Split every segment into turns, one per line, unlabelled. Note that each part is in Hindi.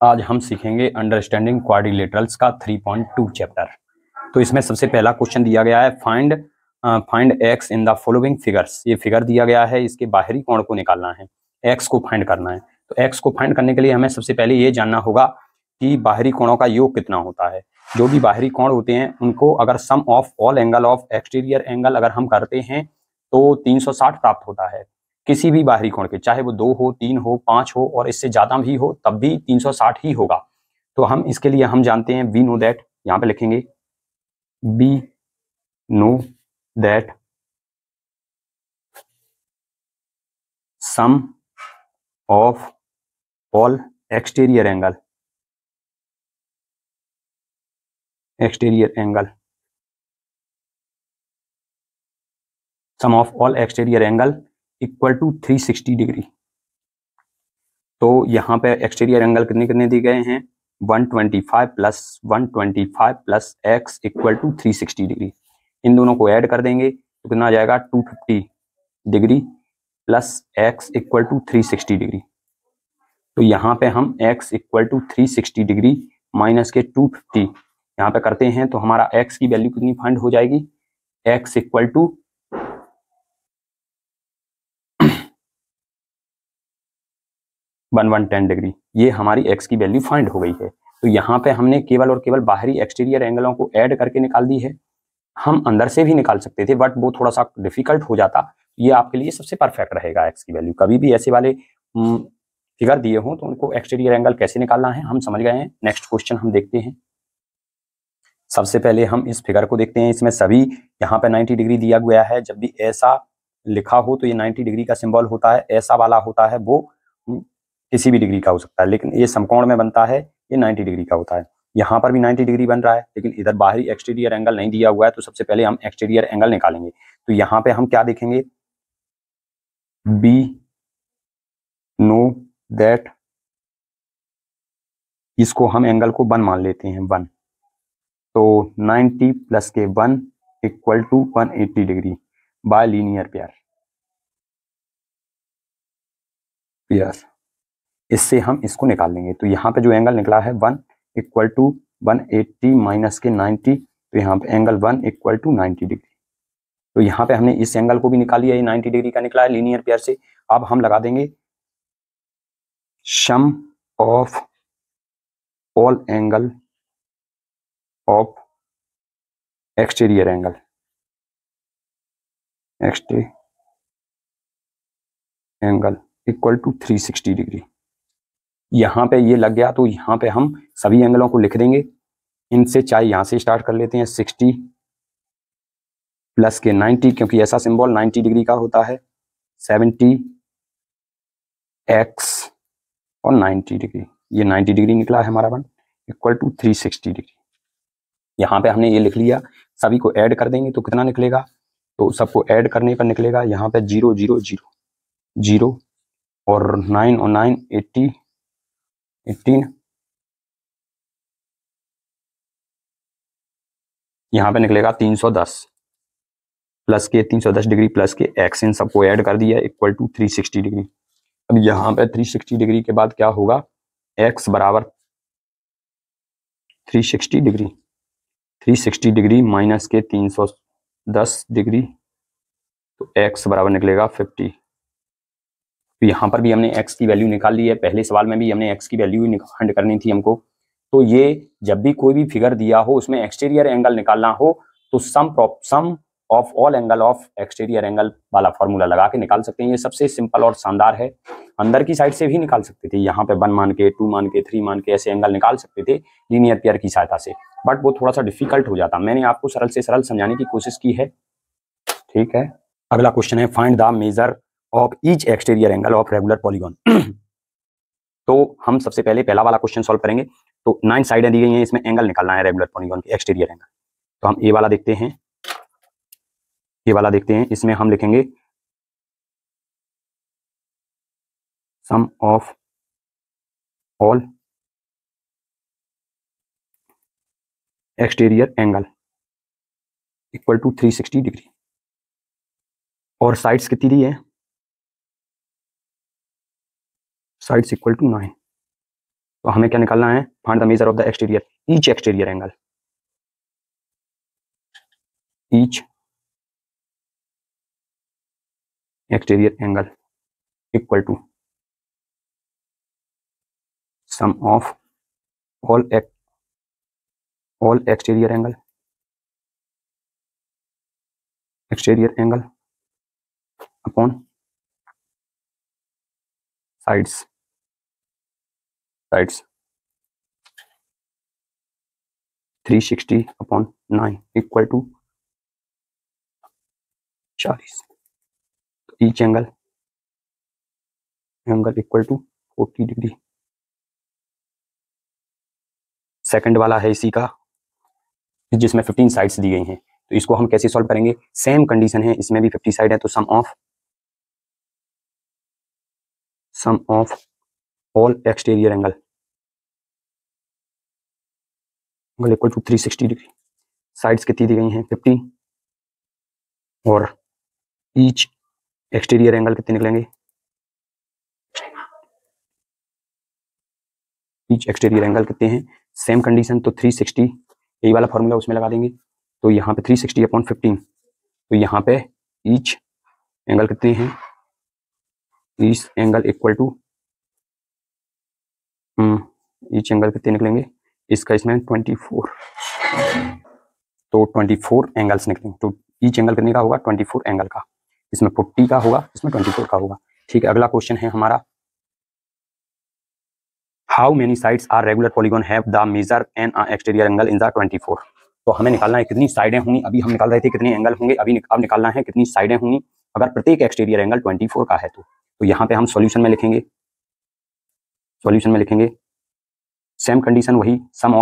आज हम सीखेंगे अंडरस्टैंडिंग क्वाड्रिलेटरल्स का 3.2 चैप्टर। तो इसमें सबसे पहला क्वेश्चन दिया गया है find x in the following figures. ये फिगर दिया गया है, इसके बाहरी कोण को निकालना है, एक्स को फाइंड करना है। तो एक्स को फाइंड करने के लिए हमें सबसे पहले ये जानना होगा कि बाहरी कोणों का योग कितना होता है। जो भी बाहरी कोण होते हैं उनको अगर sum of all angle of exterior angle अगर हम करते हैं तो 360 प्राप्त होता है। किसी भी बाहरी कोण के, चाहे वो 2 हो, 3 हो, 5 हो और इससे ज्यादा भी हो, तब भी 360 ही होगा। तो हम इसके लिए हम जानते हैं, वी नो दैट, यहां पे लिखेंगे we know that sum of all exterior angle sum of all exterior angle equal to 360 degree. तो यहाँ पे एक्सटीरियर एंगल कितने कितने दिए गए हैं, 125 plus x equal to 360 degree. इन दोनों को ऐड कर देंगे तो कितना आ जाएगा, 250 degree plus x equal to 360 degree. तो यहाँ पे हम x equal to 360 degree minus के 250 यहाँ पे करते हैं तो हमारा x की वैल्यू कितनी फाइंड हो जाएगी, x इक्वल टू 1110 डिग्री। ये हमारी x की वैल्यू फाइंड हो गई है। तो यहाँ पे हमने केवल और केवल बाहरी एक्सटीरियर एंगलों को ऐड करके निकाल दी है। हम अंदर से भी निकाल सकते थे बट वो थोड़ा सा डिफिकल्ट हो जाता। ये आपके लिए सबसे परफेक्ट रहेगा। x की वैल्यू कभी भी ऐसे वाले फिगर दिए हों तो उनको एक्सटीरियर एंगल कैसे निकालना है हम समझ गए हैं। नेक्स्ट क्वेश्चन हम देखते हैं। सबसे पहले हम इस फिगर को देखते हैं। इसमें सभी यहाँ पे 90 डिग्री दिया गया है। जब भी ऐसा लिखा हो तो ये 90 डिग्री का सिंबल होता है। ऐसा वाला होता है वो किसी भी डिग्री का हो सकता है, लेकिन ये समकोण में बनता है, ये 90 डिग्री का होता है। यहाँ पर भी 90 डिग्री बन रहा है, लेकिन इधर बाहरी एक्सटीरियर एंगल नहीं दिया हुआ है। तो सबसे पहले हम एक्सटीरियर एंगल निकालेंगे। तो यहाँ पे हम क्या देखेंगे, बी नो दैट, इसको हम एंगल को 1 मान लेते हैं, 1। तो 90 प्लस के 1 equal to 180 degree by linear pair. इससे हम इसको निकाल लेंगे। तो यहाँ पे जो एंगल निकला है 1 इक्वल टू 180 माइनस के 90, तो यहाँ पे एंगल 1 इक्वल टू 90 डिग्री। तो यहाँ पे हमने इस एंगल को भी निकाल लिया, ये 90 डिग्री का निकला है लीनियर पेयर से। अब हम लगा देंगे sum of all angle of exterior angle equal to 360 degree. यहाँ पे ये लग गया तो यहाँ पे हम सभी एंगलों को लिख देंगे। इनसे चाहे यहाँ से स्टार्ट कर लेते हैं, 60 प्लस के 90, क्योंकि ऐसा सिंबल 90 डिग्री का होता है, 70 एक्स और 90 डिग्री। ये 90 डिग्री निकला है हमारा 1 इक्वल टू 360 डिग्री। यहाँ पे हमने ये लिख लिया। सभी को ऐड कर देंगे तो कितना निकलेगा, तो सबको ऐड करने पर निकलेगा यहाँ पे 0 0 0 0 और 9 और 9 18 यहाँ पे निकलेगा 310 प्लस के 310 डिग्री प्लस के एक्स, इन सबको ऐड कर दिया इक्वल टू 360 डिग्री। अब यहाँ पे 360 डिग्री के बाद क्या होगा, x बराबर 360 डिग्री माइनस के 310 डिग्री, तो x बराबर निकलेगा 50। तो यहाँ पर भी हमने x की वैल्यू निकाल ली है। पहले सवाल में भी हमने x की वैल्यू फाइंड करनी थी हमको। तो ये जब भी कोई भी फिगर दिया हो उसमें एक्सटीरियर एंगल निकालना हो तो sum of all angle of exterior angle वाला फॉर्मूला लगा के निकाल सकते हैं। ये सबसे सिंपल और शानदार है। अंदर की साइड से भी निकाल सकते थे, यहाँ पे 1 मान के, 2 मान के, 3 मान के ऐसे एंगल निकाल सकते थे लीनियर पेयर की सहायता से, बट वो थोड़ा सा डिफिकल्ट हो जाता। मैंने आपको सरल से सरल समझाने की कोशिश की है, ठीक है। अगला क्वेश्चन है find the measure of each exterior angle of regular polygon. तो हम सबसे पहले पहला वाला क्वेश्चन सॉल्व करेंगे। तो 9 साइडें दी गई हैं, इसमें एंगल निकालना है रेगुलर पॉलीगॉन के एक्सटीरियर एंगल। तो हम ए वाला देखते हैं, इसमें हम लिखेंगे sum of all exterior angle equal to 360 degree. और साइड्स कितनी दी है, साइड्स इक्वल टू 9। तो हमें क्या निकालना है, find the measure of the exterior each exterior angle, each exterior angle equal to sum of all exterior angle upon sides 360 upon 9 equal to 40। Each angle equal to 40 degree. Second वाला है इसी का, जिसमें 15 साइड्स दी गई हैं। तो इसको हम कैसे सॉल्व करेंगे, सेम कंडीशन है, इसमें भी 50 साइड है, तो sum of all exterior angle equal to 360 degree. Sides कितनी दी गई हैं, 50, और ईच एक्सटीरियर एंगल कितने निकलेंगे, ईच एक्सटीरियर एंगल कितने हैं, सेम कंडीशन, तो 360, यही वाला फॉर्मूला उसमें लगा देंगे। तो यहाँ पे 360 अपॉन 15, तो यहाँ पे ईच एंगल कितने हैं, each angle equal to each angle कितने निकलेंगे, इसका इसमें 24, तो 24 एंगल्स निकलेंगे। तो ईच एंगल कितने का होगा, 24 एंगल का, इसमें 40 का होगा, इसमें 24 का होगा। ठीक है, अगला क्वेश्चन है हमारा, how many sides are regular polygon have the measure an exterior angle in the 24। तो हमें निकालना है कितनी साइडें होंगी, अभी हम निकाल रहे थे कितने एंगल होंगे, अब निकालना है कितनी साइडें होंगी अगर प्रत्येक एक्सटीरियर एंगल 24 का है। तो यहाँ पे हम सॉल्यूशन में लिखेंगे, सेम कंडीशन वही, sum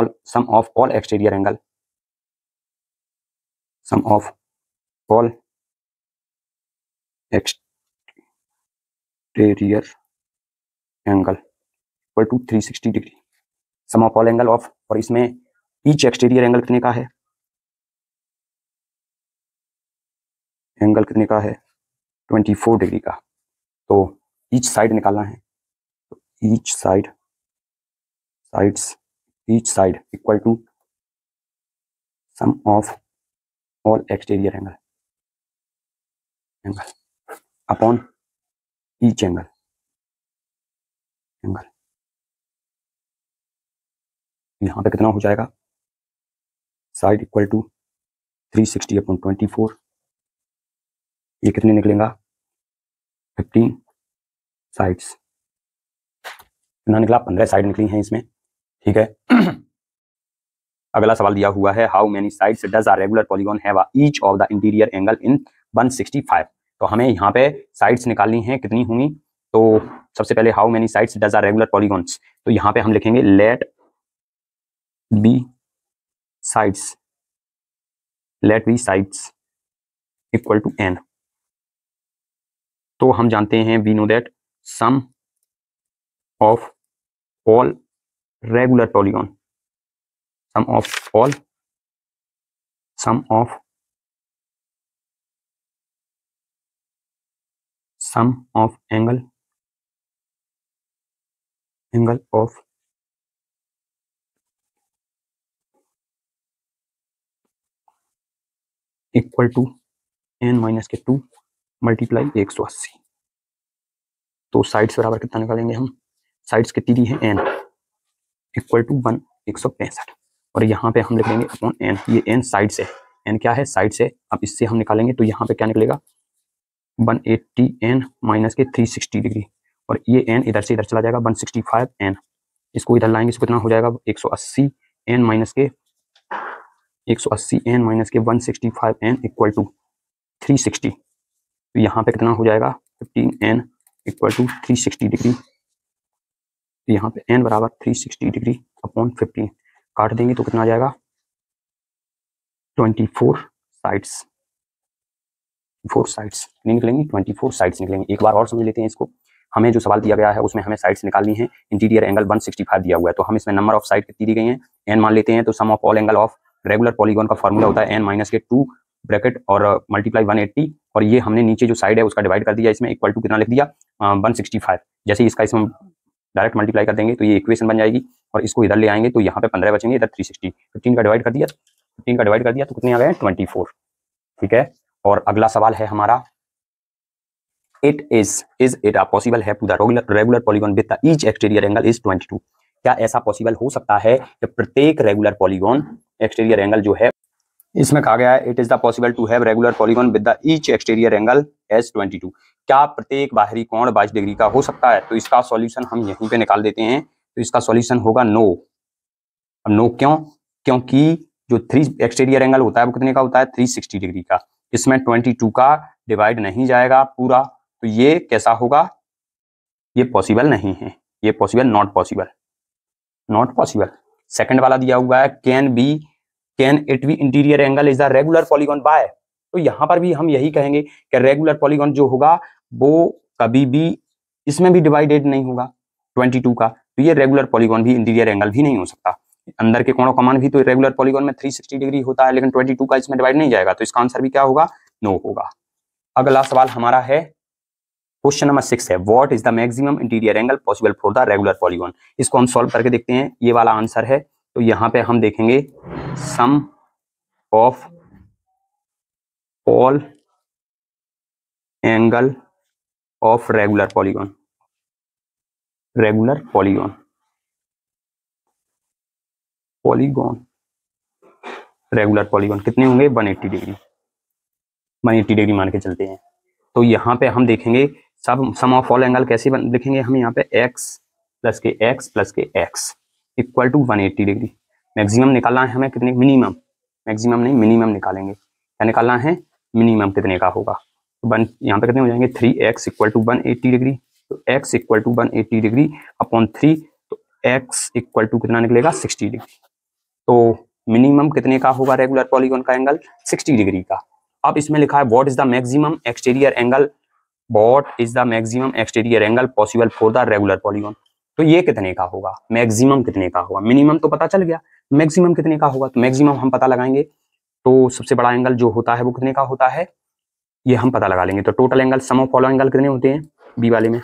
of all exterior angle, sum of all exterior angle equal to 360 degree, sum of all angle of, और इसमें ईच एक्सटीरियर एंगल कितने का है, एंगल कितने का है, 24 डिग्री का। तो ईच साइड निकालना है, तो each side equal to sum of all exterior angle upon each angle यहाँ पे कितना हो जाएगा, साइड इक्वल टू 360 अपॉन 24, ये कितने निकलेगा, 15 साइड्स, कितना निकला, 15 साइड निकली हैं इसमें। ठीक है, अगला सवाल दिया हुआ है, how many sides does a regular polygon have each of the interior angle in 165। तो हमें यहाँ पे साइड्स निकालनी है, कितनी होंगी, तो सबसे पहले how many sides does a regular polygons, तो यहाँ पे हम लिखेंगे let be sides equal to n। तो हम जानते हैं, we know that sum of all regular polygon, sum of angle of equal to n minus के 2 मल्टीप्लाई 180। तो साइड्स बराबर कितना निकालेंगे हम, साइड्स कितनी दी है, n इक्वल टू 165, और यहाँ पे हम लिख देंगे अपॉन n, ये n साइड से, n क्या है, साइड से। अब इससे हम निकालेंगे तो यहाँ पे क्या निकलेगा, 180 n माइनस के 360 डिग्री, और ये n इधर से इधर चला जाएगा, 165 n, इसको इधर लाएंगे, इसको कितना हो जाएगा, 180 n माइनस के 165 n इक्वल टू 360। तो यहाँ पे कितना हो जाएगा, 15 n इक्वल टू 360 डिग्री, यहाँ पे n बराबर 360 डिग्री अपॉन 15, काट देंगे तो कितना आ जाएगा, 24 साइड्स निकलेंगी, 24 साइड्स निकलेंगी। एक बार और समझ लेते हैं इसको, हमें जो सवाल दिया गया है उसमें हमें साइड्स निकालनी है, इंटीरियर एंगल 165 दिया हुआ है, तो हम इसमें नंबर ऑफ साइड कितनी दी गई हैं, n मान लेते हैं। तो sum of all angle of regular polygon का फॉर्मूला होता है n माइनस के 2 ब्रैकेट और मल्टीप्लाई 180, और ये हमने नीचे जो साइड है उसका डिवाइड कर दिया, इसमें इक्वल टू कितना लिख दिया, 165। जैसे इसका इसमें डायरेक्ट मल्टीप्लाई कर देंगे तो ये इक्वेशन बन जाएगी, और इसको इधर ले आएंगे तो यहाँ पे 15 बचेंगे, इधर 360, 15 का डिवाइड कर दिया, 15 का डिवाइड कर दिया तो कितने आ गए 24। ठीक है, और अगला सवाल है हमारा, is it possible है to the regular polygon with the each exterior angle is 22। क्या ऐसा पॉसिबल हो सकता है कि प्रत्येक रेगुलर पॉलीगॉन एक्सटीरियर एंगल जो है, इसमें कहा गया है it is the possible to have regular polygon with the each exterior angle as 22। क्या प्रत्येक बाहरी कोण 22 डिग्री का हो सकता है? तो इसका सॉल्यूशन हम यहीं पे निकाल देते हैं, तो इसका सॉल्यूशन होगा नो। अब नो क्यों? क्योंकि जो 3 एक्सटीरियर एंगल होता है वो कितने का होता है 360 डिग्री का, इसमें 22 का डिवाइड नहीं जाएगा पूरा, तो ये कैसा होगा, ये पॉसिबल नहीं है, ये possible not possible, not possible. Second वाला दिया हुआ है can it be interior angle is the regular polygon by, तो यहां पर भी हम यही कहेंगे कि रेगुलर पॉलीगॉन जो होगा वो कभी भी इसमें भी डिवाइडेड नहीं होगा 22 का, तो ये रेगुलर पॉलीगॉन भी इंटीरियर एंगल भी नहीं हो सकता। अंदर के कोणों का मान भी तो रेगुलर पॉलीगॉन में 360 डिग्री होता है, लेकिन 22 का इसमें डिवाइड नहीं जाएगा, तो इसका आंसर भी क्या होगा, नो होगा। अगला सवाल हमारा है क्वेश्चन नंबर 6 है, what is the maximum interior angle possible for the regular polygon. इसको हम सॉल्व करके देखते हैं, ये वाला आंसर है। तो यहाँ पे हम देखेंगे sum of all angle of regular polygon, regular polygon regular polygon कितने होंगे 180 डिग्री, 180 डिग्री मान के चलते हैं। तो यहाँ पे हम देखेंगे सम ऑफ ऑल एंगल कैसे लिखेंगे हम, यहाँ पे x प्लस के x equal to 180 degree. Maximum निकालना है हमें कितने, मिनिमम, मैक्सिमम नहीं मिनिमम निकालेंगे। क्या निकालना है, मिनिमम कितने का होगा, तो यहाँ पे कितने हो जाएंगे 3x इक्वल टू 180 डिग्री, तो x equal to 180 degree upon 3, तो x इक्वल टू कितना निकलेगा 60 डिग्री। तो मिनिमम कितने का होगा रेगुलर पॉलीगॉन का एंगल 60 डिग्री का। अब इसमें लिखा है what is the maximum exterior angle, what is the maximum exterior angle possible for the regular polygon. तो ये कितने का होगा, मैक्सिमम कितने का होगा, मिनिमम तो पता चल गया, मैक्सिमम कितने का होगा, तो मैक्सिमम हम पता लगाएंगे। तो सबसे बड़ा एंगल जो होता है वो कितने का होता है, ये हम पता लगा लेंगे। तो total angle sum of all angle कितने होते हैं, बी वाले में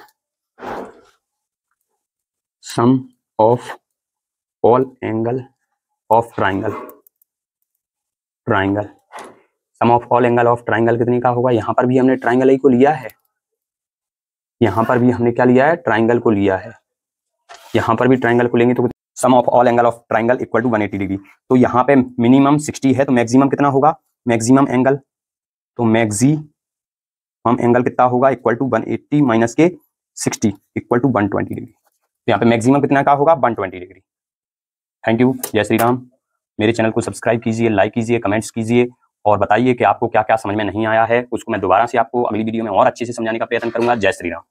sum of all angle of triangle, sum of all angle of triangle कितने का होगा। यहाँ पर भी हमने ट्राइंगल ही को लिया है, यहाँ पर भी हमने क्या लिया है, ट्राइंगल को लिया है, यहाँ पर भी ट्राइंगल को लेंगे तो sum of all angle of triangle equal to 180 degree. तो यहाँ पे मिनिमम 60 है, तो मैक्सिमम कितना होगा, मैक्सिमम एंगल, तो मैक्सिमम एंगल कितना होगा इक्वल टू 180 माइनस के 60 इक्वल टू 120 डिग्री। तो यहाँ पे मैक्सिमम कितना का होगा 120 डिग्री। थैंक यू, जय श्री राम। मेरे चैनल को सब्सक्राइब कीजिए, लाइक कीजिए, कमेंट्स कीजिए और बताइए कि आपको क्या क्या समझ में नहीं आया है, उसको मैं दोबारा से आपको अगली वीडियो में और अच्छे से समझाने का प्रयत्न करूंगा। जय श्री राम।